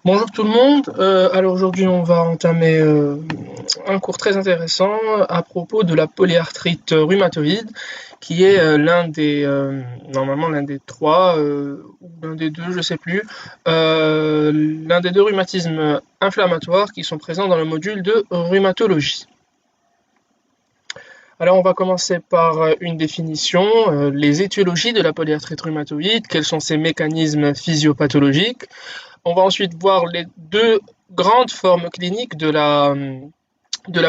Bonjour tout le monde. Alors aujourd'hui on va entamer un cours très intéressant à propos de la polyarthrite rhumatoïde, qui est l'un des normalement l'un des trois ou l'un des deux, je sais plus, l'un des deux rhumatismes inflammatoires qui sont présents dans le module de rhumatologie. Alors on va commencer par une définition, les étiologies de la polyarthrite rhumatoïde, quels sont ses mécanismes physiopathologiques. On va ensuite voir les deux grandes formes cliniques de la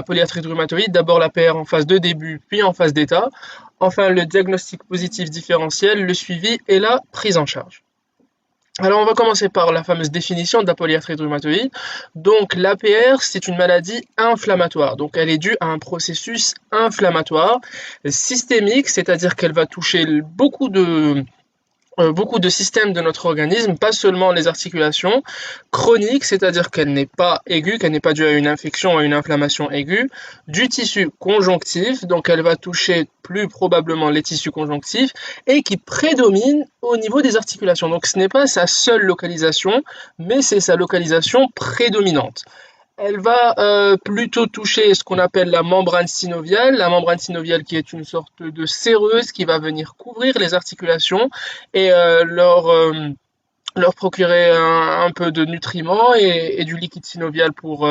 polyarthrite rhumatoïde. D'abord la PR en phase de début, puis en phase d'état. Enfin le diagnostic positif différentiel, le suivi et la prise en charge. Alors on va commencer par la fameuse définition de la polyarthrite rhumatoïde. Donc l'APR, c'est une maladie inflammatoire. Donc elle est due à un processus inflammatoire systémique, c'est-à-dire qu'elle va toucher beaucoup de systèmes de notre organisme, pas seulement les articulations, chroniques, c'est-à-dire qu'elle n'est pas aiguë, qu'elle n'est pas due à une infection ou à une inflammation aiguë, du tissu conjonctif, donc elle va toucher plus probablement les tissus conjonctifs, et qui prédomine au niveau des articulations. Donc ce n'est pas sa seule localisation, mais c'est sa localisation prédominante. Elle va plutôt toucher ce qu'on appelle la membrane synoviale qui est une sorte de séreuse qui va venir couvrir les articulations et leur procurer un peu de nutriments et du liquide synovial pour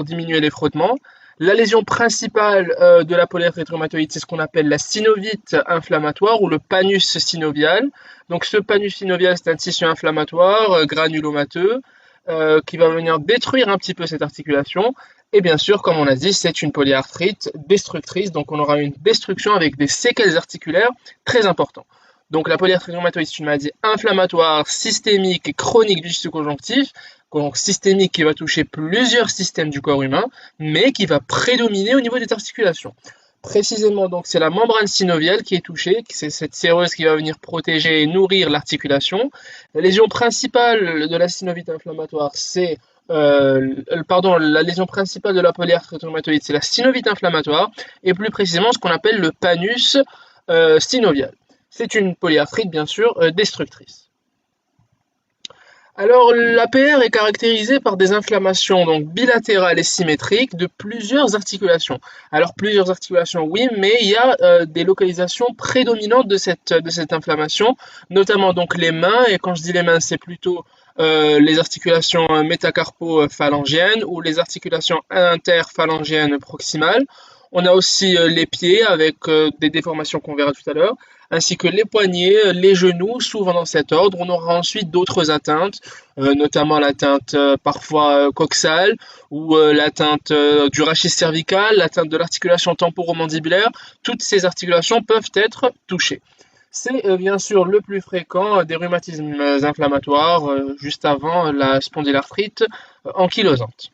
diminuer les frottements. La lésion principale de la polyarthrite rhumatoïde, c'est ce qu'on appelle la synovite inflammatoire ou le panus synovial. Donc ce panus synovial, c'est un tissu inflammatoire granulomateux qui va venir détruire un petit peu cette articulation. Et bien sûr, comme on a dit, c'est une polyarthrite destructrice, donc on aura une destruction avec des séquelles articulaires très importantes. Donc la polyarthrite rhumatoïde, c'est une maladie inflammatoire, systémique et chronique du tissu conjonctif, donc systémique qui va toucher plusieurs systèmes du corps humain, mais qui va prédominer au niveau des articulations. Précisément, donc, c'est la membrane synoviale qui est touchée, c'est cette séreuse qui va venir protéger et nourrir l'articulation. La lésion principale de la synovite inflammatoire, la lésion principale de la polyarthrite rhumatoïde, c'est la synovite inflammatoire, et plus précisément ce qu'on appelle le panus synovial. C'est une polyarthrite, bien sûr, destructrice. Alors, l'APR est caractérisée par des inflammations donc bilatérales et symétriques de plusieurs articulations. Alors, plusieurs articulations, oui, mais il y a des localisations prédominantes de cette inflammation, notamment donc les mains, et quand je dis les mains, c'est plutôt les articulations métacarpo-phalangiennes ou les articulations interphalangiennes proximales. On a aussi les pieds avec des déformations qu'on verra tout à l'heure, ainsi que les poignets, les genoux, souvent dans cet ordre. On aura ensuite d'autres atteintes, notamment l'atteinte parfois coxale ou l'atteinte du rachis cervical, l'atteinte de l'articulation temporomandibulaire. Toutes ces articulations peuvent être touchées. C'est bien sûr le plus fréquent des rhumatismes inflammatoires juste avant la spondylarthrite ankylosante.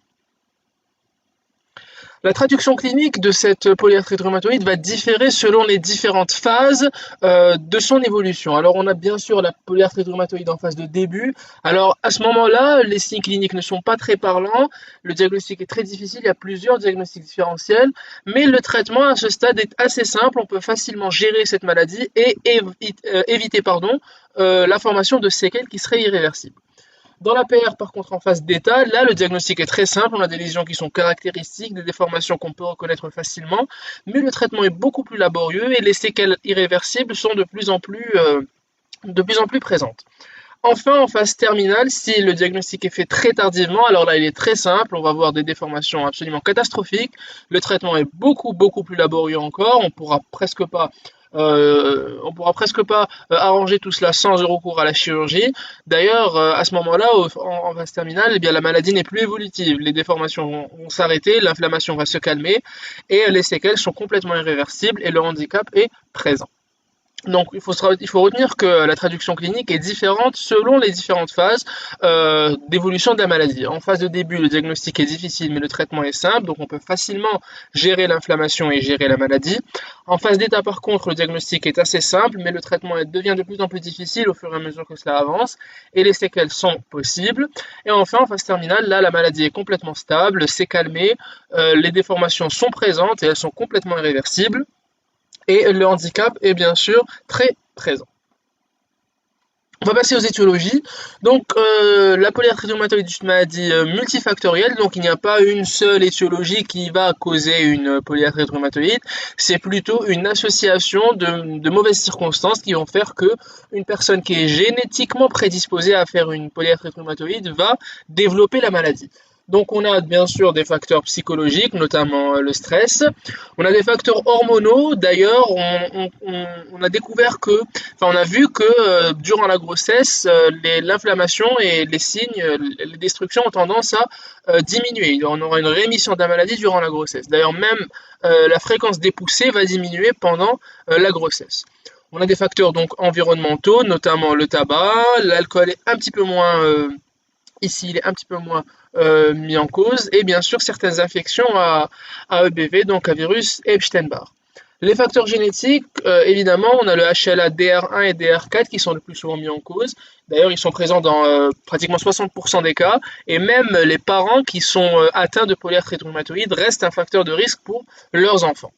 La traduction clinique de cette polyarthrite rhumatoïde va différer selon les différentes phases de son évolution. Alors on a bien sûr la polyarthrite rhumatoïde en phase de début. Alors à ce moment-là, les signes cliniques ne sont pas très parlants, le diagnostic est très difficile, il y a plusieurs diagnostics différentiels, mais le traitement à ce stade est assez simple, on peut facilement gérer cette maladie et éviter la formation de séquelles qui seraient irréversibles. Dans la PR, par contre, en phase d'état, là, le diagnostic est très simple. On a des lésions qui sont caractéristiques, des déformations qu'on peut reconnaître facilement, mais le traitement est beaucoup plus laborieux et les séquelles irréversibles sont de plus en plus présentes. Enfin, en phase terminale, si le diagnostic est fait très tardivement, alors là, il est très simple. On va voir des déformations absolument catastrophiques. Le traitement est beaucoup, beaucoup plus laborieux encore. On pourra presque pas arranger tout cela sans recours à la chirurgie. D'ailleurs, à ce moment-là, en phase terminale, eh bien, la maladie n'est plus évolutive. Les déformations vont s'arrêter, l'inflammation va se calmer et les séquelles sont complètement irréversibles et le handicap est présent. Donc il faut retenir que la traduction clinique est différente selon les différentes phases d'évolution de la maladie. En phase de début, le diagnostic est difficile, mais le traitement est simple, donc on peut facilement gérer l'inflammation et gérer la maladie. En phase d'état, par contre, le diagnostic est assez simple, mais le traitement devient de plus en plus difficile au fur et à mesure que cela avance, et les séquelles sont possibles. Et enfin, en phase terminale, là, la maladie est complètement stable, c'est calmé, les déformations sont présentes et elles sont complètement irréversibles. Et le handicap est bien sûr très présent. On va passer aux étiologies. Donc, la polyarthrite rhumatoïde est une maladie multifactorielle, donc il n'y a pas une seule étiologie qui va causer une polyarthrite rhumatoïde. C'est plutôt une association de mauvaises circonstances qui vont faire que une personne qui est génétiquement prédisposée à faire une polyarthrite rhumatoïde va développer la maladie. Donc, on a bien sûr des facteurs psychologiques, notamment le stress. On a des facteurs hormonaux. D'ailleurs, on a découvert que, enfin, on a vu que durant la grossesse, l'inflammation et les signes, les destructions ont tendance à diminuer. On aura une rémission de la maladie durant la grossesse. D'ailleurs, même la fréquence des poussées va diminuer pendant la grossesse. On a des facteurs donc environnementaux, notamment le tabac, l'alcool est un petit peu moins ici, il est un petit peu moins mis en cause, et bien sûr certaines infections à EBV, donc à virus Epstein-Barr. Les facteurs génétiques, évidemment, on a le HLA DR1 et DR4 qui sont le plus souvent mis en cause. D'ailleurs, ils sont présents dans pratiquement 60% des cas, et même les parents qui sont atteints de polyarthrite rhumatoïde restent un facteur de risque pour leurs enfants.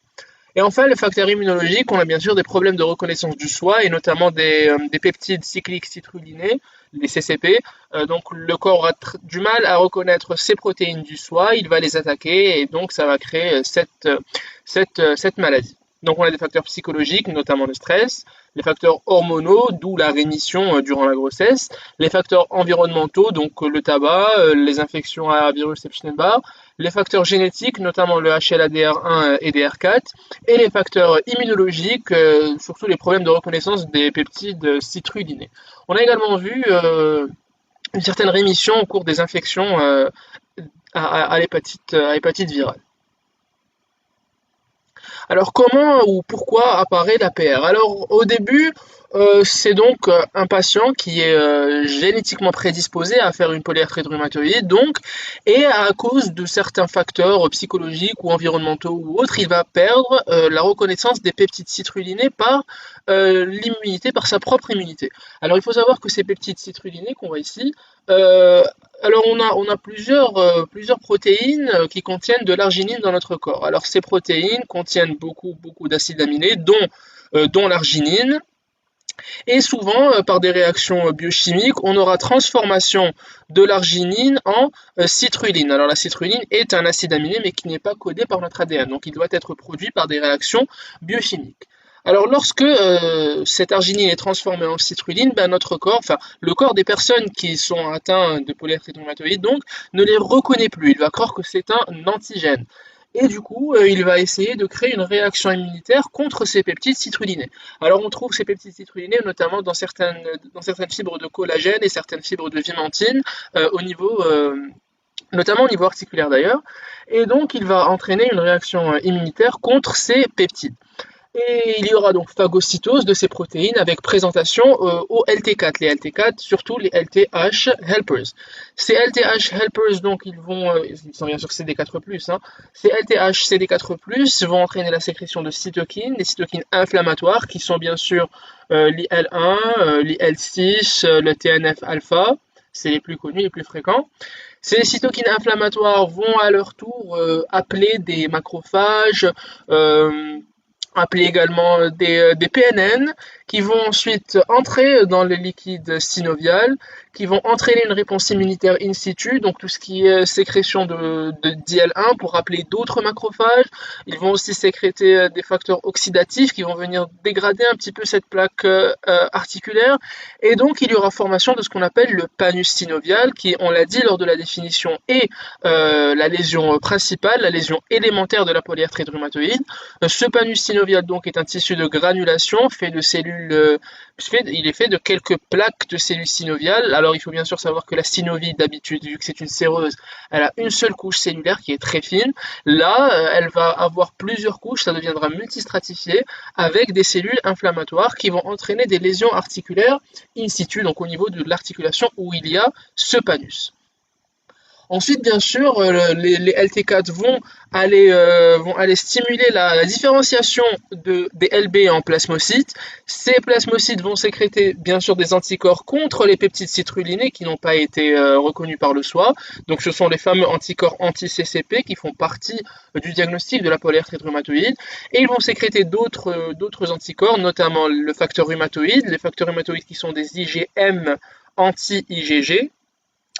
Et enfin, le facteur immunologique, on a bien sûr des problèmes de reconnaissance du soi et notamment des peptides cycliques citrulinés, les CCP. Donc le corps aura du mal à reconnaître ces protéines du soi, il va les attaquer et donc ça va créer cette maladie. Donc on a des facteurs psychologiques, notamment le stress, les facteurs hormonaux, d'où la rémission durant la grossesse, les facteurs environnementaux, donc le tabac, les infections à virus Epstein-Barr, les facteurs génétiques, notamment le HLA-DR1 et DR4, et les facteurs immunologiques, surtout les problèmes de reconnaissance des peptides citrulinés. On a également vu une certaine rémission au cours des infections à l'hépatite virale. Alors comment ou pourquoi apparaît l'APR? Alors au début, c'est donc un patient qui est génétiquement prédisposé à faire une polyarthrite rhumatoïde, donc, et à cause de certains facteurs psychologiques ou environnementaux ou autres, il va perdre la reconnaissance des peptides citrulinés par l'immunité, par sa propre immunité. Alors il faut savoir que ces peptides citrulinés qu'on voit ici, euh, alors on a plusieurs protéines qui contiennent de l'arginine dans notre corps. Alors ces protéines contiennent beaucoup d'acides aminés, dont l'arginine. Et souvent, par des réactions biochimiques, on aura transformation de l'arginine en citrulline. Alors la citrulline est un acide aminé mais qui n'est pas codé par notre ADN. Donc il doit être produit par des réactions biochimiques. Alors lorsque cette arginine est transformée en citrulline, ben, notre corps, enfin le corps des personnes qui sont atteintes de polyarthrite rhumatoïde donc ne les reconnaît plus. Il va croire que c'est un antigène. Et du coup, il va essayer de créer une réaction immunitaire contre ces peptides citrulinés. Alors on trouve ces peptides citrulinés notamment dans certaines fibres de collagène et certaines fibres de vimentine, notamment au niveau articulaire d'ailleurs. Et donc il va entraîner une réaction immunitaire contre ces peptides. Et il y aura donc phagocytose de ces protéines avec présentation aux LT4. Les LT4, surtout les LTH helpers. Ces LTH helpers, donc, ils sont bien sûr CD4+, hein. Ces LTH CD4+, vont entraîner la sécrétion de cytokines, des cytokines inflammatoires qui sont bien sûr l'IL1, l'IL6, le TNF-alpha. C'est les plus connus, les plus fréquents. Ces cytokines inflammatoires vont à leur tour appeler des macrophages, appeler également des PNN, qui vont ensuite entrer dans le liquide synovial, qui vont entraîner une réponse immunitaire in situ, donc tout ce qui est sécrétion de DL1 pour rappeler d'autres macrophages. Ils vont aussi sécréter des facteurs oxydatifs qui vont venir dégrader un petit peu cette plaque articulaire. Et donc il y aura formation de ce qu'on appelle le panus synovial, qui, on l'a dit lors de la définition, est la lésion principale, la lésion élémentaire de la polyarthrite rhumatoïde. Ce panus synovial donc est un tissu de granulation fait de cellules, il est fait de quelques plaques de cellules synoviales. Alors il faut bien sûr savoir que la synovie d'habitude, vu que c'est une séreuse, elle a une seule couche cellulaire qui est très fine. Là, elle va avoir plusieurs couches, ça deviendra multistratifié avec des cellules inflammatoires qui vont entraîner des lésions articulaires in situ, donc au niveau de l'articulation où il y a ce panus. Ensuite, bien sûr, les LT4 vont aller stimuler la différenciation des LB en plasmocytes. Ces plasmocytes vont sécréter, bien sûr, des anticorps contre les peptides citrulinés qui n'ont pas été reconnus par le SOA. Donc, ce sont les fameux anticorps anti-CCP qui font partie du diagnostic de la polyarthrite rhumatoïde. Et ils vont sécréter d'autres anticorps, notamment le facteur rhumatoïde, les facteurs rhumatoïdes qui sont des IgM anti-IgG,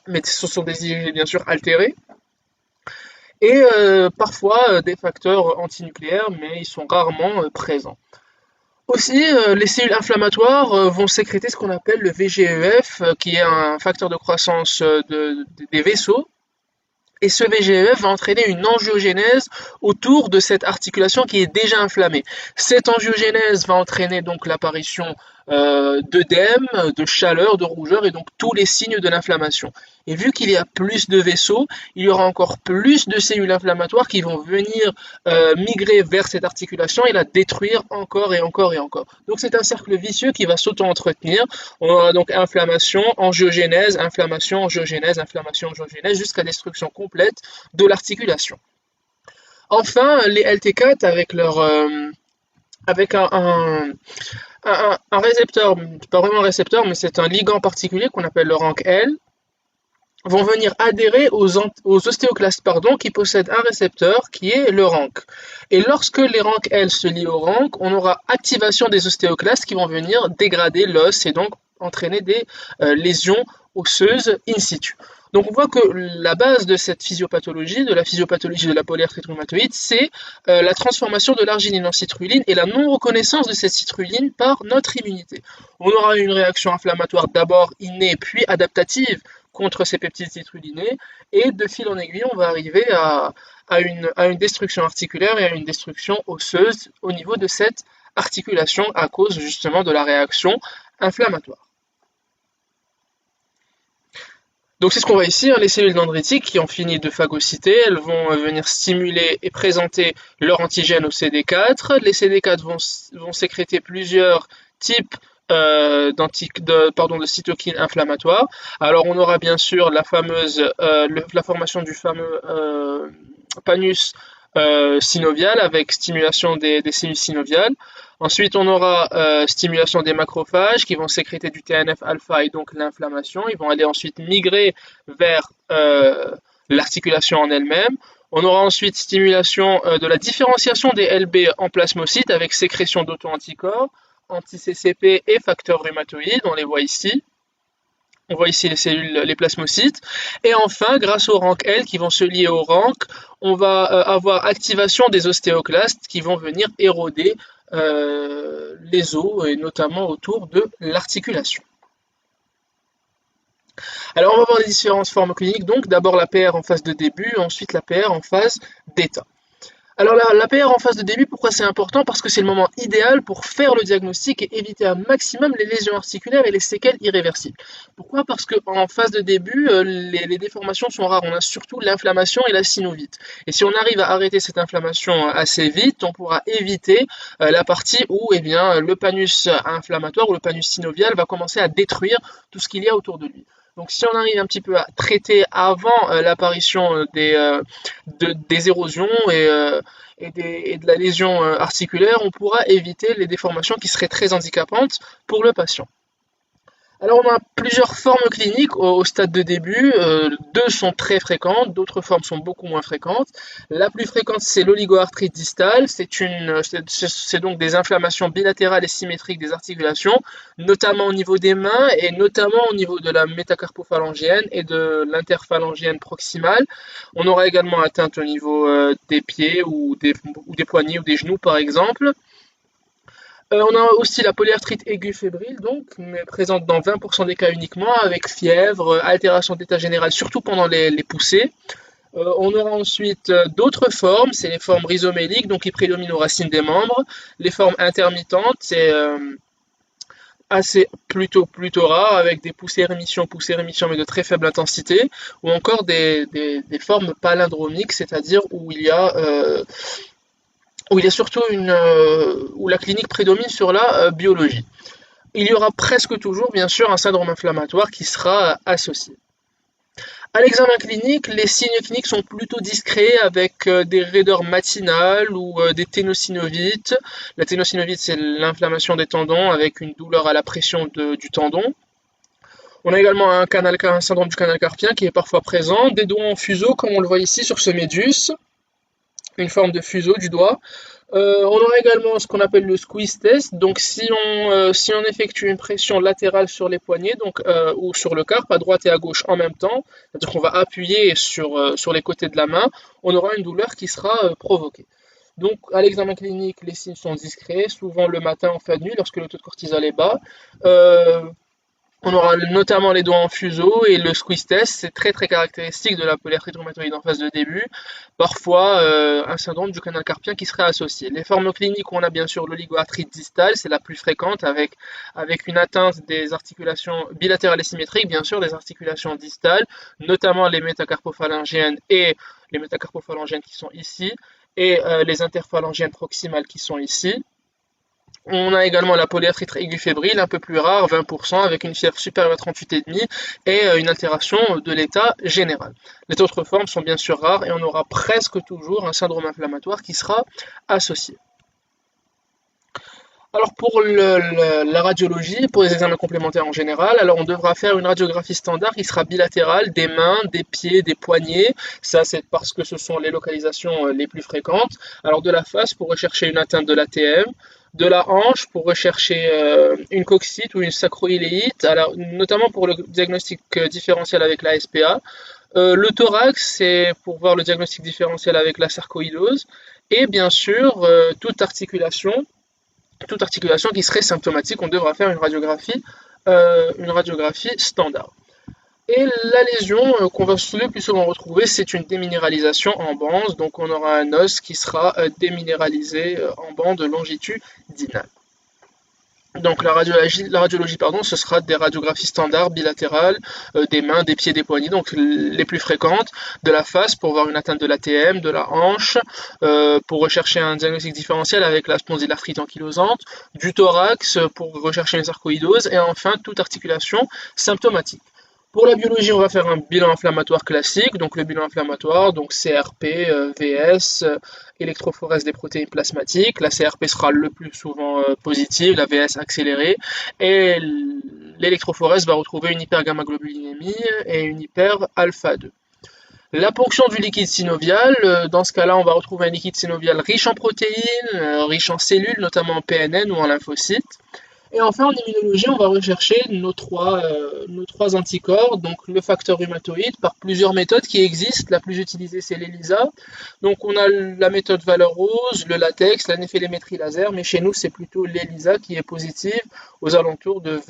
mais ce sont des IgG bien sûr altérés, et parfois des facteurs antinucléaires, mais ils sont rarement présents. Aussi, les cellules inflammatoires vont sécréter ce qu'on appelle le VGEF, qui est un facteur de croissance des vaisseaux. Et ce VGEF va entraîner une angiogénèse autour de cette articulation qui est déjà inflammée. Cette angiogénèse va entraîner donc l'apparition d'œdème, de chaleur, de rougeur et donc tous les signes de l'inflammation. Et vu qu'il y a plus de vaisseaux, il y aura encore plus de cellules inflammatoires qui vont venir migrer vers cette articulation et la détruire encore et encore et encore. Donc c'est un cercle vicieux qui va s'auto-entretenir. On aura donc inflammation, angiogénèse, inflammation, angiogénèse, inflammation, angiogénèse, jusqu'à destruction complète de l'articulation. Enfin, les LT4 avec un récepteur, pas vraiment un récepteur, mais c'est un ligand particulier qu'on appelle le rank L, vont venir adhérer aux ostéoclastes qui possèdent un récepteur qui est le rank. Et lorsque les rank L se lient au rank, on aura activation des ostéoclastes qui vont venir dégrader l'os et donc entraîner des lésions osseuses in situ. Donc on voit que la base de cette physiopathologie, de la physiopathologie de la polyarthrite rhumatoïde, c'est la transformation de l'arginine en citrulline et la non-reconnaissance de cette citrulline par notre immunité. On aura une réaction inflammatoire d'abord innée puis adaptative contre ces peptides citrulinés et de fil en aiguille on va arriver à une destruction articulaire et à une destruction osseuse au niveau de cette articulation à cause justement de la réaction inflammatoire. Donc c'est ce qu'on voit ici, les cellules dendritiques qui ont fini de phagocyter, elles vont venir stimuler et présenter leur antigène au CD4. Les CD4 vont sécréter plusieurs types de cytokines inflammatoires. Alors on aura bien sûr la formation du fameux panus synovial avec stimulation des cellules synoviales. Ensuite, on aura stimulation des macrophages qui vont sécréter du TNF-alpha et donc l'inflammation. Ils vont aller ensuite migrer vers l'articulation en elle-même. On aura ensuite stimulation de la différenciation des LB en plasmocytes avec sécrétion d'auto-anticorps, anti-CCP et facteurs rhumatoïdes. On les voit ici. On voit ici les cellules, les plasmocytes. Et enfin, grâce au rank L qui vont se lier au rank, on va avoir activation des ostéoclastes qui vont venir éroder les os et notamment autour de l'articulation. Alors on va voir les différentes formes cliniques, donc d'abord la PR en phase de début, ensuite la PR en phase d'état. Alors la PR en phase de début, pourquoi c'est important? Parce que c'est le moment idéal pour faire le diagnostic et éviter un maximum les lésions articulaires et les séquelles irréversibles. Pourquoi? Parce qu'en phase de début, les déformations sont rares. On a surtout l'inflammation et la synovite. Et si on arrive à arrêter cette inflammation assez vite, on pourra éviter la partie où le panus inflammatoire ou le panus synovial va commencer à détruire tout ce qu'il y a autour de lui. Donc si on arrive un petit peu à traiter avant l'apparition des érosions et de la lésion articulaire, on pourra éviter les déformations qui seraient très handicapantes pour le patient. Alors on a plusieurs formes cliniques au stade de début, deux sont très fréquentes, d'autres formes sont beaucoup moins fréquentes. La plus fréquente c'est l'oligoarthrite distale, c'est donc des inflammations bilatérales et symétriques des articulations, notamment au niveau des mains et notamment au niveau de la métacarpophalangienne et de l'interphalangienne proximale. On aura également atteinte au niveau des pieds ou des poignets ou des genoux par exemple. On a aussi la polyarthrite aiguë fébrile, donc, mais présente dans 20% des cas uniquement, avec fièvre, altération d'état général, surtout pendant les poussées. On aura ensuite d'autres formes, c'est les formes rhizoméliques, donc qui prédominent aux racines des membres. Les formes intermittentes, c'est plutôt rare, avec des poussées-rémissions, mais de très faible intensité, ou encore des formes palindromiques, c'est-à-dire où il y a surtout où la clinique prédomine sur la biologie. Il y aura presque toujours, bien sûr, un syndrome inflammatoire qui sera associé. À l'examen clinique, les signes cliniques sont plutôt discrets avec des raideurs matinales ou des ténosynovites. La ténosynovite, c'est l'inflammation des tendons avec une douleur à la pression du tendon. On a également un syndrome du canal carpien qui est parfois présent, des doigts en fuseau comme on le voit ici sur ce médius, une forme de fuseau du doigt. On aura également ce qu'on appelle le squeeze test. Donc si on effectue une pression latérale sur les poignets ou sur le carpe à droite et à gauche en même temps, c'est-à-dire qu'on va appuyer sur les côtés de la main, on aura une douleur qui sera provoquée. Donc à l'examen clinique, les signes sont discrets, souvent le matin en fin de nuit lorsque le taux de cortisol est bas. On aura notamment les doigts en fuseau et le squeeze test, c'est très caractéristique de la polyarthrite rhumatoïde en phase de début. Parfois, un syndrome du canal carpien qui serait associé. Les formes cliniques, on a bien sûr l'oligoarthrite distale, c'est la plus fréquente avec une atteinte des articulations bilatérales et symétriques, bien sûr, des articulations distales, notamment les métacarpophalangéennes et les métacarpophalangéennes qui sont ici, et les interphalangiennes proximales qui sont ici. On a également la polyarthrite aiguë fébrile, un peu plus rare, 20%, avec une fièvre supérieure à 38,5 et une altération de l'état général. Les autres formes sont bien sûr rares et on aura presque toujours un syndrome inflammatoire qui sera associé. Alors pour la radiologie, pour les examens complémentaires en général, alors on devra faire une radiographie standard qui sera bilatérale des mains, des pieds, des poignets. Ça c'est parce que ce sont les localisations les plus fréquentes. Alors de la face pour rechercher une atteinte de l'ATM, de la hanche pour rechercher une coxite ou une sacroïléite, alors notamment pour le diagnostic différentiel avec la SPA. Le thorax c'est pour voir le diagnostic différentiel avec la sarcoïdose et bien sûr toute articulation qui serait symptomatique, on devra faire une radiographie standard. Et la lésion qu'on va le plus souvent retrouver, c'est une déminéralisation en bande, donc on aura un os qui sera déminéralisé en bande longitudinale. Donc la radiologie, ce sera des radiographies standards bilatérales des mains, des pieds, des poignets, donc les plus fréquentes, de la face pour voir une atteinte de l'ATM, de la hanche, pour rechercher un diagnostic différentiel avec la spondylarthrite ankylosante, du thorax pour rechercher une sarcoïdose, et enfin toute articulation symptomatique. Pour la biologie, on va faire un bilan inflammatoire classique, donc le bilan inflammatoire, donc CRP, VS, électrophorèse des protéines plasmatiques. La CRP sera le plus souvent positive, la VS accélérée, et l'électrophorèse va retrouver une hypergamma-globulinémie et une hyper-alpha 2. La ponction du liquide synovial, dans ce cas-là, on va retrouver un liquide synovial riche en protéines, riche en cellules, notamment en PNN ou en lymphocytes. Et enfin, en immunologie, on va rechercher nos trois anticorps, donc le facteur rhumatoïde, par plusieurs méthodes qui existent. La plus utilisée, c'est l'ELISA. Donc, on a la méthode valeur rose, le latex, la néphélémétrie laser, mais chez nous, c'est plutôt l'ELISA qui est positive, aux alentours de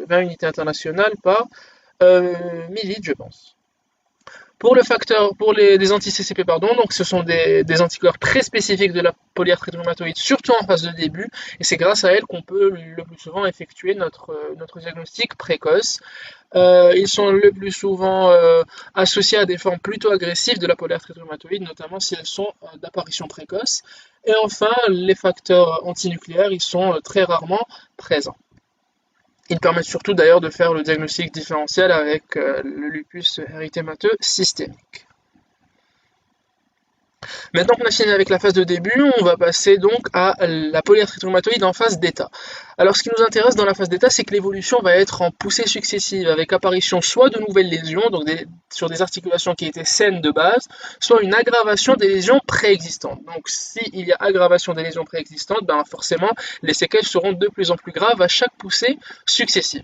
20 unités internationales par millilitre, je pense. Pour les anti-CCP, donc ce sont des anticorps très spécifiques de la polyarthrite rhumatoïde, surtout en phase de début, et c'est grâce à elles qu'on peut le plus souvent effectuer notre diagnostic précoce. Ils sont le plus souvent associés à des formes plutôt agressives de la polyarthrite rhumatoïde, notamment si elles sont d'apparition précoce. Et enfin, les facteurs antinucléaires, ils sont très rarement présents. Ils permettent surtout d'ailleurs de faire le diagnostic différentiel avec le lupus érythémateux systémique. Maintenant qu'on a fini avec la phase de début, on va passer donc à la polyarthrite rhumatoïde en phase d'état. Alors ce qui nous intéresse dans la phase d'état, c'est que l'évolution va être en poussée successive, avec apparition soit de nouvelles lésions, donc sur des articulations qui étaient saines de base, soit une aggravation des lésions préexistantes. Donc s'il y a aggravation des lésions préexistantes, forcément les séquelles seront de plus en plus graves à chaque poussée successive.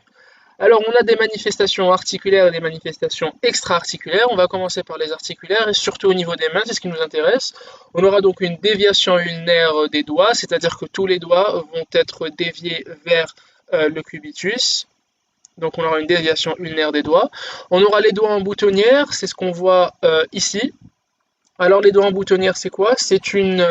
Alors, on a des manifestations articulaires et des manifestations extra-articulaires. On va commencer par les articulaires et surtout au niveau des mains, c'est ce qui nous intéresse. On aura donc une déviation ulnaire des doigts, c'est-à-dire que tous les doigts vont être déviés vers le cubitus. Donc, on aura une déviation ulnaire des doigts. On aura les doigts en boutonnière, c'est ce qu'on voit ici. Alors, les doigts en boutonnière, c'est quoi? C'est une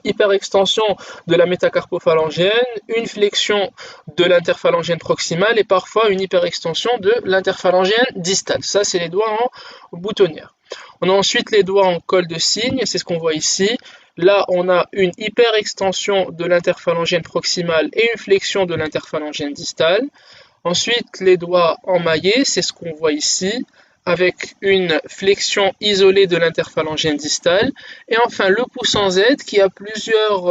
hyperextension de la métacarpophalangienne, une flexion de l'interphalangienne proximale et parfois une hyperextension de l'interphalangienne distale. Ça, c'est les doigts en boutonnière. On a ensuite les doigts en col de cygne, c'est ce qu'on voit ici. Là, on a une hyperextension de l'interphalangienne proximale et une flexion de l'interphalangienne distale. Ensuite, les doigts emmaillés, c'est ce qu'on voit ici, avec une flexion isolée de l'interphalangienne distale. Et enfin, le pouce en Z qui a plusieurs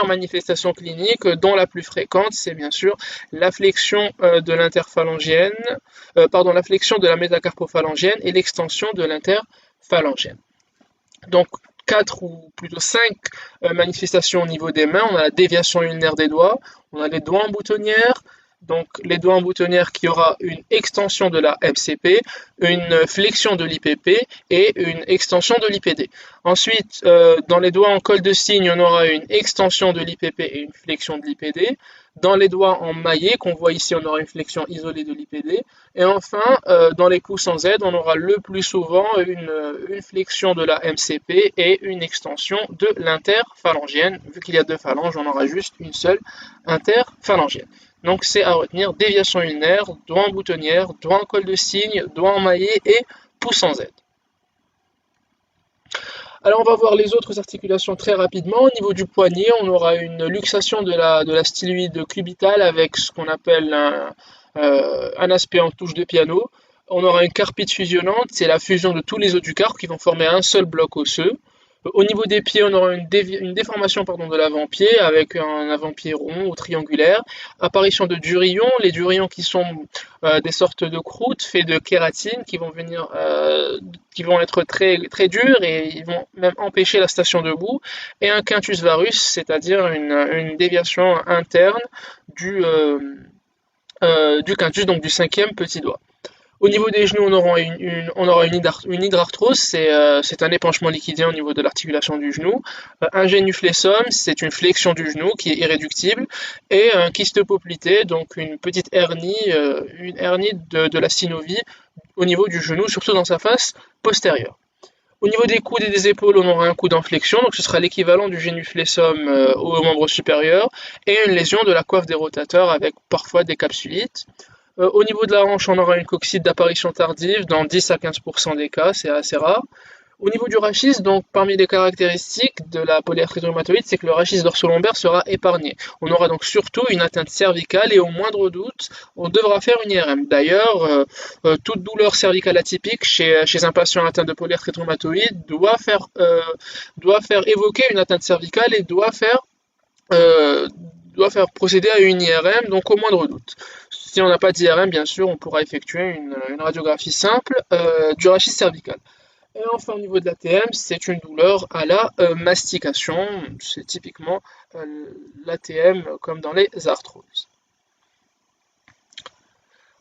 manifestations cliniques, dont la plus fréquente, c'est bien sûr la flexion de l'interphalangienne, la flexion de la métacarpophalangienne et l'extension de l'interphalangienne. Donc, quatre ou plutôt cinq manifestations au niveau des mains. On a la déviation ulnaire des doigts, on a les doigts en boutonnière, donc les doigts en boutonnière qui aura une extension de la MCP, une flexion de l'IPP et une extension de l'IPD. Ensuite, dans les doigts en col de cygne, on aura une extension de l'IPP et une flexion de l'IPD. Dans les doigts en maillet, qu'on voit ici, on aura une flexion isolée de l'IPD. Et enfin, dans les pouces en Z, on aura le plus souvent une flexion de la MCP et une extension de l'interphalangienne. Vu qu'il y a deux phalanges, on aura juste une seule interphalangienne. Donc c'est à retenir: déviation ulnaire, doigt en boutonnière, doigt en col de cygne, doigt en maillet et pouce en Z. Alors on va voir les autres articulations très rapidement. Au niveau du poignet, on aura une luxation de la styloïde cubitale avec ce qu'on appelle un aspect en touche de piano. On aura une carpite fusionnante, c'est la fusion de tous les os du carpe qui vont former un seul bloc osseux. Au niveau des pieds, on aura une déformation de l'avant-pied avec un avant-pied rond ou triangulaire. Apparition de durillons, les durillons qui sont des sortes de croûtes faites de kératine qui vont être très, très durs et ils vont même empêcher la station debout. Et un quintus varus, c'est-à-dire une déviation interne du quintus, donc du cinquième petit doigt. Au niveau des genoux, on aura une hydrarthrose, c'est un épanchement liquidien au niveau de l'articulation du genou. Un génuflexum, c'est une flexion du genou qui est irréductible. Et un kyste poplité, donc une petite hernie, une hernie de la synovie au niveau du genou, surtout dans sa face postérieure. Au niveau des coudes et des épaules, on aura un coude en flexion, donc ce sera l'équivalent du génuflexum au membre supérieur, et une lésion de la coiffe des rotateurs avec parfois des capsulites. Au niveau de la hanche, on aura une coccyte d'apparition tardive dans 10 à 15% des cas, c'est assez rare. Au niveau du rachis, donc parmi les caractéristiques de la polyarthrite rhumatoïde, c'est que le rachis dorsolombaire sera épargné. On aura donc surtout une atteinte cervicale et au moindre doute, on devra faire une IRM. D'ailleurs, toute douleur cervicale atypique chez un patient atteint de polyarthrite rhumatoïde doit faire évoquer une atteinte cervicale et doit faire procéder à une IRM, donc au moindre doute. Si on n'a pas d'IRM, bien sûr, on pourra effectuer une radiographie simple du rachis cervical. Et enfin, au niveau de l'ATM, c'est une douleur à la mastication. C'est typiquement l'ATM comme dans les arthroses.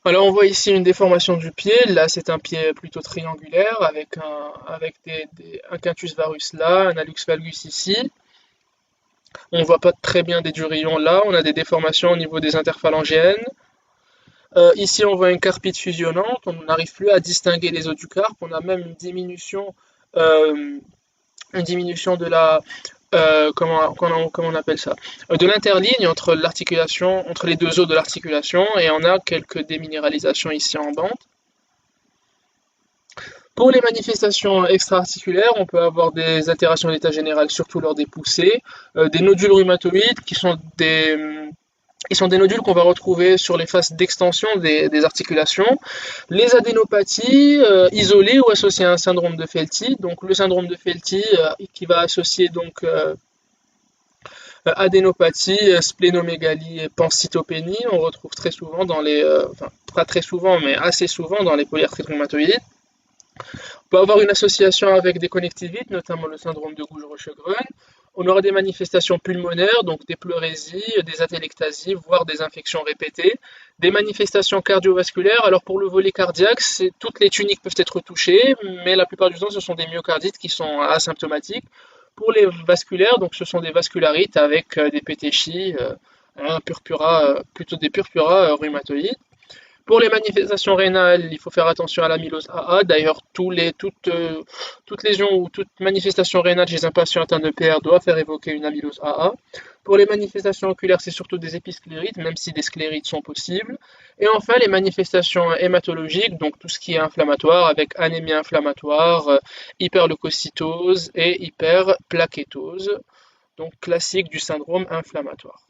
Alors on voit ici une déformation du pied. Là, c'est un pied plutôt triangulaire avec un quintus varus là, un hallux valgus ici. On ne voit pas très bien des durillons là. On a des déformations au niveau des interphalangiennes. Ici, on voit une carpite fusionnante, on n'arrive plus à distinguer les os du carpe, on a même une diminution de la, comment on appelle ça, de l'interligne entre l'articulation, entre les deux os de l'articulation, et on a quelques déminéralisations ici en bande. Pour les manifestations extra-articulaires, on peut avoir des altérations d'état général, surtout lors des poussées, des nodules rhumatoïdes qui sont des nodules qu'on va retrouver sur les faces d'extension des articulations. Les adénopathies isolées ou associées à un syndrome de Felty. Donc le syndrome de Felty qui va associer donc adénopathie, splénomégalie et pancytopénie. On retrouve très souvent dans pas très souvent, mais assez souvent dans les polyarthrites rhumatoïdes. On peut avoir une association avec des connectivites, notamment le syndrome de Gouge-Rochegren. On aura des manifestations pulmonaires, donc des pleurésies, des atelectasies, voire des infections répétées. Des manifestations cardiovasculaires. Alors pour le volet cardiaque, toutes les tuniques peuvent être touchées, mais la plupart du temps, ce sont des myocardites qui sont asymptomatiques. Pour les vasculaires, donc ce sont des vascularites avec des pétéchies, plutôt des purpura rhumatoïdes. Pour les manifestations rénales, il faut faire attention à l'amylose AA. D'ailleurs, toute lésion ou toute manifestation rénale chez un patient atteint de PR doit faire évoquer une amylose AA. Pour les manifestations oculaires, c'est surtout des épisclérites, même si des sclérites sont possibles. Et enfin, les manifestations hématologiques, donc tout ce qui est inflammatoire, avec anémie inflammatoire, hyperleucocytose et hyperplaquétose, donc classique du syndrome inflammatoire.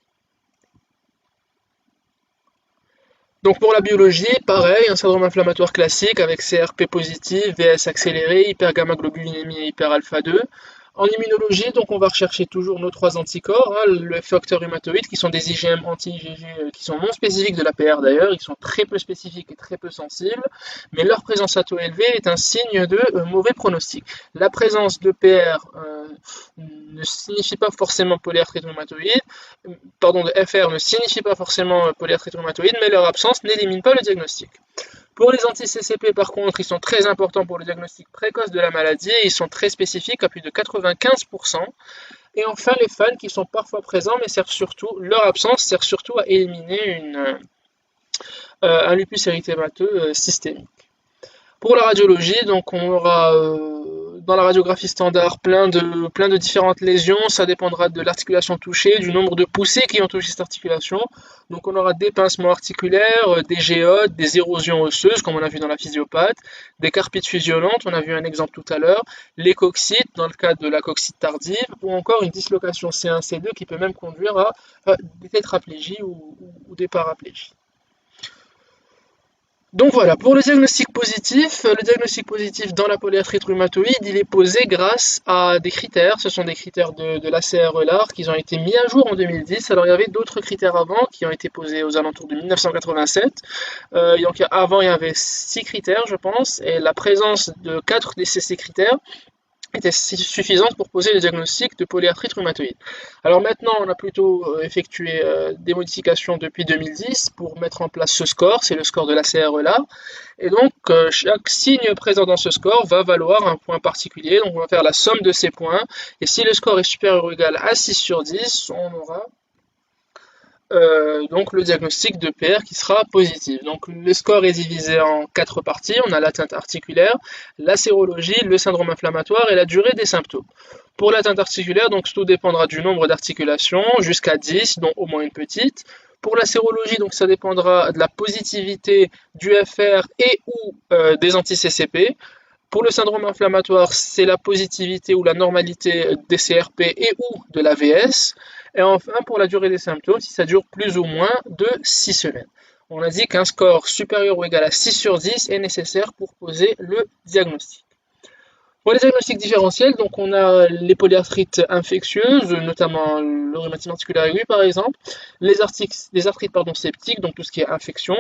Donc pour la biologie, pareil, un syndrome inflammatoire classique avec CRP positif, VS accéléré, hypergamma-globulinémie et hyper-alpha-2. En immunologie, donc on va rechercher toujours nos trois anticorps, hein, le facteur rhumatoïde, qui sont des IgM anti-IgG qui sont non spécifiques de l'APR d'ailleurs, ils sont très peu spécifiques et très peu sensibles, mais leur présence à taux élevé est un signe de mauvais pronostic. La présence de PR ne signifie pas forcément polyarthrite rhumatoïde, pardon, de FR ne signifie pas forcément polyarthrite rhumatoïde, mais leur absence n'élimine pas le diagnostic. Pour les anti-CCP, par contre, ils sont très importants pour le diagnostic précoce de la maladie et ils sont très spécifiques à plus de 95%. Et enfin, les fans qui sont parfois présents, mais servent surtout, leur absence sert surtout à éliminer un lupus érythémateux systémique. Pour la radiologie, donc on aura dans la radiographie standard plein de différentes lésions, ça dépendra de l'articulation touchée, du nombre de poussées qui ont touché cette articulation. Donc on aura des pincements articulaires, des géodes, des érosions osseuses comme on a vu dans la physiopathe, des carpites fusionnantes, on a vu un exemple tout à l'heure, les coccytes dans le cas de la coccite tardive, ou encore une dislocation C1, C2 qui peut même conduire à des tétraplégies ou des paraplégies. Donc voilà, pour le diagnostic positif dans la polyarthrite rhumatoïde, il est posé grâce à des critères. Ce sont des critères de l'ACR-LAR qui ont été mis à jour en 2010. Alors il y avait d'autres critères avant qui ont été posés aux alentours de 1987. Donc avant il y avait 6 critères je pense, et la présence de 4 de ces critères était suffisante pour poser le diagnostic de polyarthrite rhumatoïde. Alors maintenant, on a plutôt effectué des modifications depuis 2010 pour mettre en place ce score, c'est le score de la CRE-là. Et donc, chaque signe présent dans ce score va valoir un point particulier. Donc, on va faire la somme de ces points. Et si le score est supérieur ou égal à 6 sur 10, on aura donc le diagnostic de PR qui sera positif. Donc le score est divisé en 4 parties. On a l'atteinte articulaire, la sérologie, le syndrome inflammatoire et la durée des symptômes. Pour l'atteinte articulaire, donc tout dépendra du nombre d'articulations, jusqu'à 10, dont au moins une petite. Pour la sérologie, donc ça dépendra de la positivité du FR et ou des anti-CCP. Pour le syndrome inflammatoire, c'est la positivité ou la normalité des CRP et ou de l'AVS. Et enfin, pour la durée des symptômes, si ça dure plus ou moins de 6 semaines. On a dit qu'un score supérieur ou égal à 6 sur 10 est nécessaire pour poser le diagnostic. Pour les diagnostics différentiels, donc on a les polyarthrites infectieuses, notamment le rhumatisme articulaire aigu par exemple, les arthrites septiques, donc tout ce qui est infection,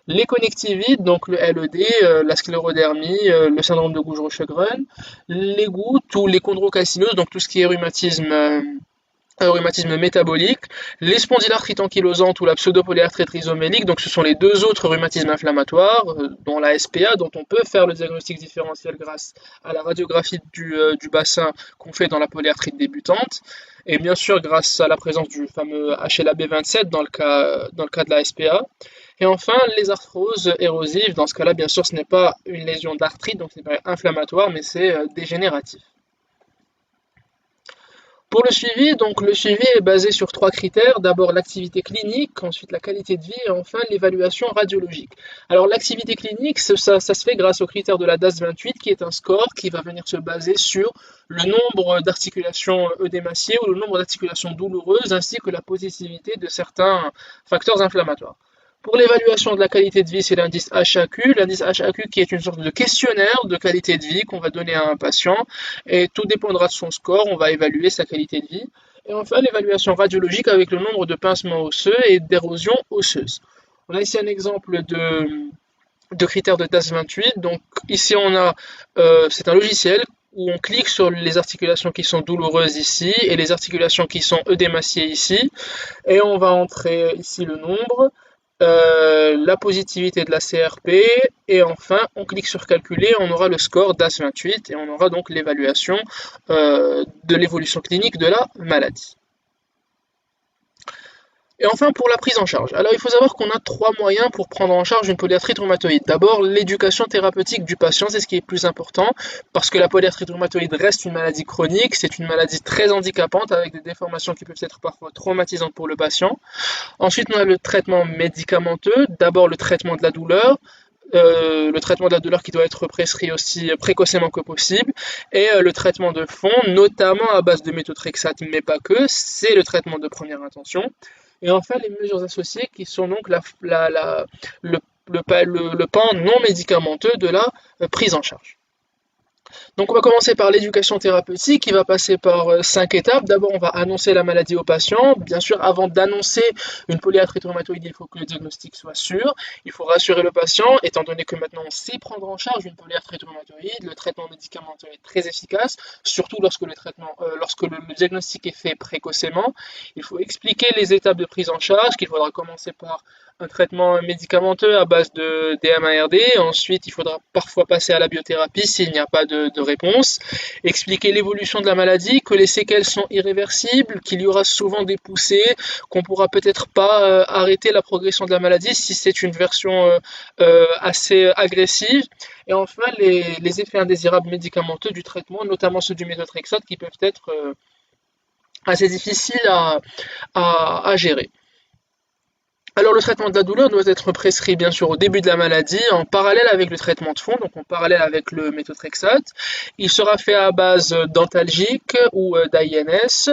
les connectivites, donc le LED, la sclérodermie, le syndrome de Gougerot-Sjögren, les gouttes ou les chondrocalcinoses, donc tout ce qui est rhumatisme métabolique, les spondylarthrites ankylosantes ou la pseudopolyarthrite rhizomélique, donc ce sont les deux autres rhumatismes inflammatoires, dont la SPA, dont on peut faire le diagnostic différentiel grâce à la radiographie du bassin qu'on fait dans la polyarthrite débutante, et bien sûr grâce à la présence du fameux HLA-B27 dans le cas de la SPA. Et enfin, les arthroses érosives, dans ce cas-là, bien sûr, ce n'est pas une lésion d'arthrite, donc ce n'est pas inflammatoire, mais c'est dégénératif. Pour le suivi, donc le suivi est basé sur 3 critères. D'abord l'activité clinique, ensuite la qualité de vie et enfin l'évaluation radiologique. Alors l'activité clinique, ça se fait grâce au critère de la DAS28 qui est un score qui va venir se baser sur le nombre d'articulations œdémaciées ou le nombre d'articulations douloureuses ainsi que la positivité de certains facteurs inflammatoires. Pour l'évaluation de la qualité de vie, c'est l'indice HAQ. L'indice HAQ qui est une sorte de questionnaire de qualité de vie qu'on va donner à un patient. Et tout dépendra de son score, on va évaluer sa qualité de vie. Et enfin, l'évaluation radiologique avec le nombre de pincements osseux et d'érosion osseuse. On a ici un exemple de critères de DAS28. Donc ici, c'est un logiciel où on clique sur les articulations qui sont douloureuses ici et les articulations qui sont œdémaciées ici. Et on va entrer ici le nombre. La positivité de la CRP et enfin on clique sur calculer, on aura le score DAS28 et on aura donc l'évaluation de l'évolution clinique de la maladie. Et enfin pour la prise en charge. Alors il faut savoir qu'on a 3 moyens pour prendre en charge une polyarthrite rhumatoïde. D'abord l'éducation thérapeutique du patient, c'est ce qui est plus important parce que la polyarthrite rhumatoïde reste une maladie chronique, c'est une maladie très handicapante avec des déformations qui peuvent être parfois traumatisantes pour le patient. Ensuite on a le traitement médicamenteux, d'abord le traitement de la douleur, qui doit être prescrit aussi précocement que possible, et le traitement de fond, notamment à base de méthotrexate, mais pas que, c'est le traitement de première intention. Et enfin, les mesures associées qui sont donc le, le pan non médicamenteux de la prise en charge. Donc on va commencer par l'éducation thérapeutique qui va passer par 5 étapes. D'abord, on va annoncer la maladie au patient. Bien sûr, avant d'annoncer une polyarthrite rhumatoïde, il faut que le diagnostic soit sûr. Il faut rassurer le patient, étant donné que maintenant on sait prendre en charge une polyarthrite rhumatoïde. Le traitement médicamenteux est très efficace, surtout lorsque le diagnostic est fait précocement. Il faut expliquer les étapes de prise en charge, qu'il faudra commencer par un traitement médicamenteux à base de DMARD. Ensuite, il faudra parfois passer à la biothérapie s'il n'y a pas de réponse. Expliquer l'évolution de la maladie, que les séquelles sont irréversibles, qu'il y aura souvent des poussées, qu'on pourra peut-être pas arrêter la progression de la maladie si c'est une version assez agressive. Et enfin, les effets indésirables médicamenteux du traitement, notamment ceux du méthotrexate, qui peuvent être assez difficiles à gérer. Alors le traitement de la douleur doit être prescrit bien sûr au début de la maladie en parallèle avec le traitement de fond, donc en parallèle avec le méthotrexate. Il sera fait à base d'antalgiques ou d'INS.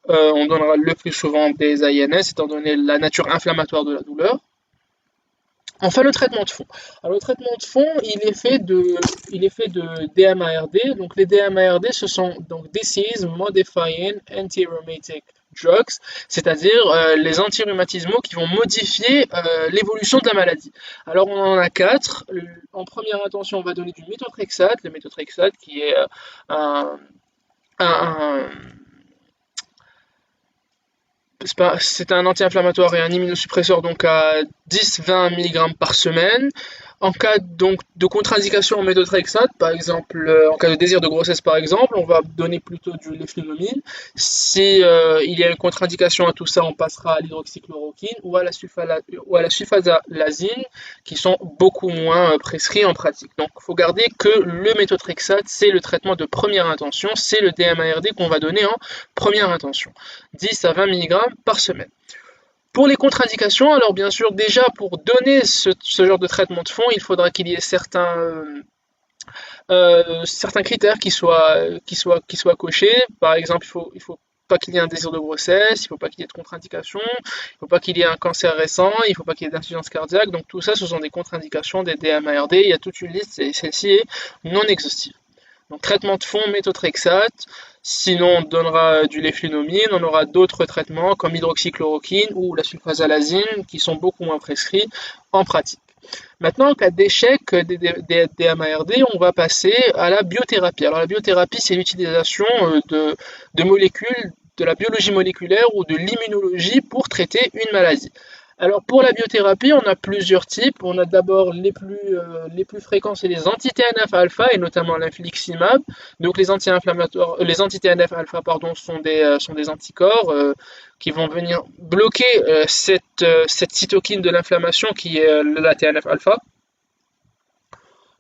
On donnera le plus souvent des INS étant donné la nature inflammatoire de la douleur. Enfin, le traitement de fond. Alors, le traitement de fond, il est fait de DMARD. Donc, les DMARD, ce sont donc Disease Modifying Anti-Rheumatic Drugs, c'est-à-dire les antirhumatismaux qui vont modifier l'évolution de la maladie. Alors, on en a 4. En première intention, on va donner du méthotrexate. Le méthotrexate qui est un, un c'est un anti-inflammatoire et un immunosuppresseur donc à 10-20 mg par semaine. En cas donc de contre-indication en méthotrexate, par exemple, en cas de désir de grossesse par exemple, on va donner plutôt du léflunomide. Si il y a une contre-indication à tout ça, on passera à l'hydroxychloroquine ou à la sulfasalazine, qui sont beaucoup moins prescrits en pratique. Donc, il faut garder que le méthotrexate, c'est le traitement de première intention, c'est le DMARD qu'on va donner en première intention, 10 à 20 mg par semaine. Pour les contre-indications, alors bien sûr, déjà pour donner ce genre de traitement de fond, il faudra qu'il y ait certains critères qui soient cochés. Par exemple, il faut pas qu'il y ait un désir de grossesse, il faut pas qu'il y ait de contre-indications, il faut pas qu'il y ait un cancer récent, il faut pas qu'il y ait d'insuffisance cardiaque. Donc tout ça, ce sont des contre-indications des DMARD. Il y a toute une liste et celle-ci est non exhaustive. Donc traitement de fond, méthotrexate. Sinon, on donnera du léflunomide, on aura d'autres traitements comme l'hydroxychloroquine ou la sulfasalazine qui sont beaucoup moins prescrits en pratique. Maintenant, en cas d'échec des MARD, on va passer à la biothérapie. Alors la biothérapie, c'est l'utilisation de molécules, de la biologie moléculaire ou de l'immunologie pour traiter une maladie. Alors pour la biothérapie, on a plusieurs types. On a d'abord les plus fréquents, c'est les anti-TNF-alpha et notamment l'infliximab. Donc les anti-inflammatoires, les anti-TNF-alpha pardon, sont des anticorps qui vont venir bloquer cette cytokine de l'inflammation qui est la TNF-alpha.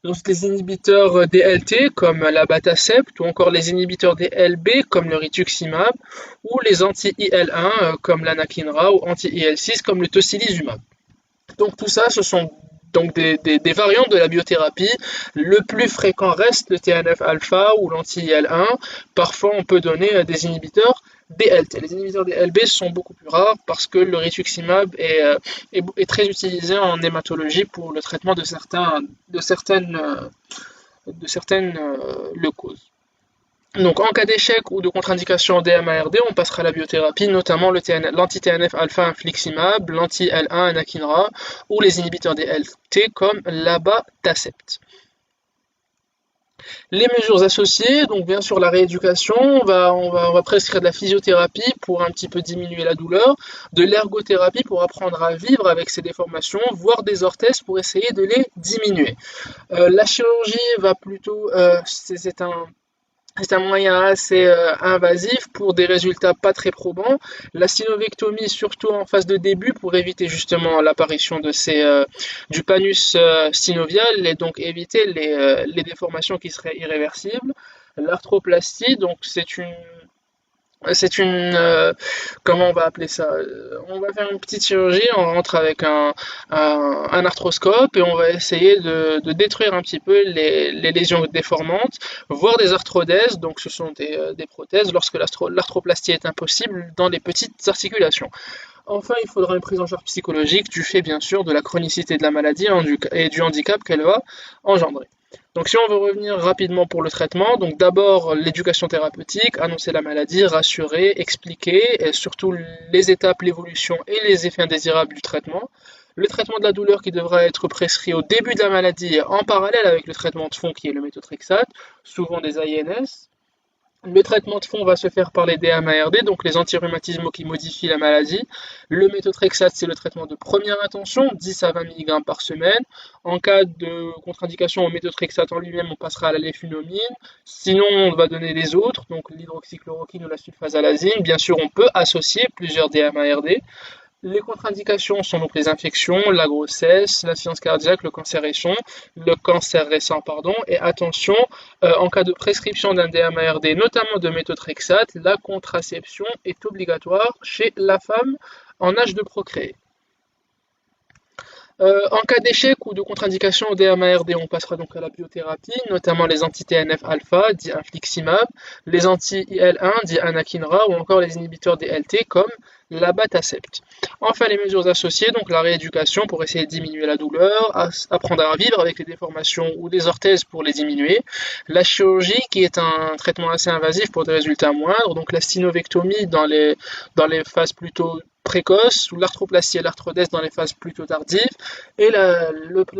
Donc les inhibiteurs des LT comme l'abatacept ou encore les inhibiteurs des LB comme le rituximab ou les anti-IL1 comme l'anakinra ou anti-IL6 comme le tocilizumab. Donc tout ça, ce sont donc des variantes de la biothérapie. Le plus fréquent reste le TNF-alpha ou l'anti-IL1. Parfois, on peut donner des inhibiteurs DLT. Les inhibiteurs des LB sont beaucoup plus rares parce que le rituximab est très utilisé en hématologie pour le traitement de certaines leucoses. Donc en cas d'échec ou de contre-indication DMARD, on passera à la biothérapie, notamment l'anti-TNF-alpha infliximab, l'anti-L1 anakinra ou les inhibiteurs des LT comme l'abatacept. Les mesures associées, donc bien sûr la rééducation, on va prescrire de la physiothérapie pour un petit peu diminuer la douleur, de l'ergothérapie pour apprendre à vivre avec ces déformations, voire des orthèses pour essayer de les diminuer. La chirurgie va plutôt, c'est un moyen assez invasif pour des résultats pas très probants. La synovectomie, surtout en phase de début, pour éviter justement l'apparition du panus synovial et donc éviter les déformations qui seraient irréversibles. L'arthroplastie, donc C'est comment on va appeler ça? On va faire une petite chirurgie, on rentre avec un arthroscope et on va essayer de détruire un petit peu les lésions déformantes, voire des arthrodèses, donc ce sont des prothèses lorsque l'arthroplastie est impossible dans les petites articulations. Enfin, il faudra une prise en charge psychologique du fait bien sûr de la chronicité de la maladie et du handicap qu'elle va engendrer. Donc si on veut revenir rapidement pour le traitement, donc d'abord l'éducation thérapeutique, annoncer la maladie, rassurer, expliquer, et surtout les étapes, l'évolution et les effets indésirables du traitement. Le traitement de la douleur qui devra être prescrit au début de la maladie en parallèle avec le traitement de fond qui est le méthotrexate, souvent des INS. Le traitement de fond va se faire par les DMARD, donc les antirhumatismaux qui modifient la maladie. Le méthotrexate, c'est le traitement de première intention, 10 à 20 mg par semaine. En cas de contre-indication au méthotrexate en lui-même, on passera à la léfunomine. Sinon, on va donner les autres, donc l'hydroxychloroquine ou la sulfasalazine. Bien sûr, on peut associer plusieurs DMARD. Les contre-indications sont donc les infections, la grossesse, l'insuffisance cardiaque, le cancer récent, pardon, et attention, en cas de prescription d'un DMARD, notamment de méthotrexate, la contraception est obligatoire chez la femme en âge de procréer. En cas d'échec ou de contre-indication au DMARD, on passera donc à la biothérapie, notamment les anti-TNF-alpha, dit infliximab, les anti-IL-1, dit anakinra, ou encore les inhibiteurs des LT comme l'abatacept. Enfin, les mesures associées, donc la rééducation pour essayer de diminuer la douleur, apprendre à vivre avec les déformations ou des orthèses pour les diminuer, la chirurgie qui est un traitement assez invasif pour des résultats moindres, donc la synovectomie dans les phases plutôt précoces, ou l'arthroplastie et l'arthrodèse dans les phases plutôt tardives, et la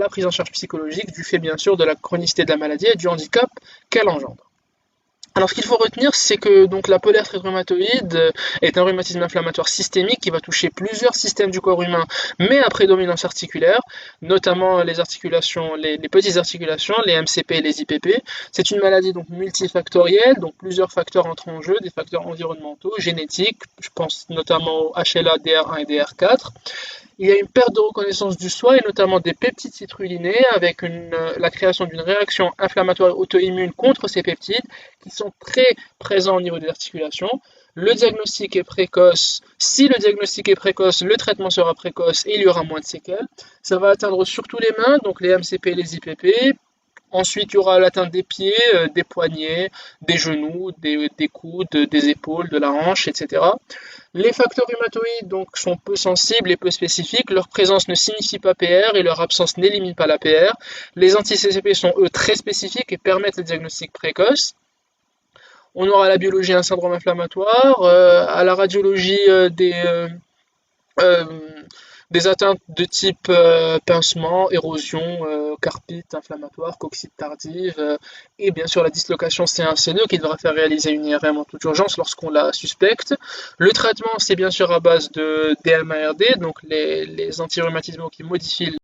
prise en charge psychologique du fait bien sûr de la chronicité de la maladie et du handicap qu'elle engendre. Alors, ce qu'il faut retenir, c'est que donc la polyarthrite rhumatoïde est un rhumatisme inflammatoire systémique qui va toucher plusieurs systèmes du corps humain, mais à prédominance articulaire, notamment les articulations, les petites articulations, les MCP et les IPP. C'est une maladie donc multifactorielle, donc plusieurs facteurs entrent en jeu, des facteurs environnementaux, génétiques, je pense notamment au HLA, DR1 et DR4. Il y a une perte de reconnaissance du soi et notamment des peptides citrulinés avec la création d'une réaction inflammatoire auto-immune contre ces peptides qui sont très présents au niveau des articulations. Le diagnostic est précoce. Si le diagnostic est précoce, le traitement sera précoce et il y aura moins de séquelles. Ça va atteindre surtout les mains, donc les MCP et les IPP. Ensuite, il y aura l'atteinte des pieds, des poignets, des genoux, des coudes, des épaules, de la hanche, etc. Les facteurs rhumatoïdes donc, sont peu sensibles et peu spécifiques. Leur présence ne signifie pas PR et leur absence n'élimine pas la PR. Les anti-CCP sont eux très spécifiques et permettent le diagnostic précoce. On aura à la biologie un syndrome inflammatoire, à la radiologie euh, des atteintes de type pincement, érosion, carpite inflammatoire, coccyte tardive, et bien sûr la dislocation C1-C2 qui devra faire réaliser une IRM en toute urgence lorsqu'on la suspecte. Le traitement, c'est bien sûr à base de DMARD, donc les antirhumatismaux qui modifient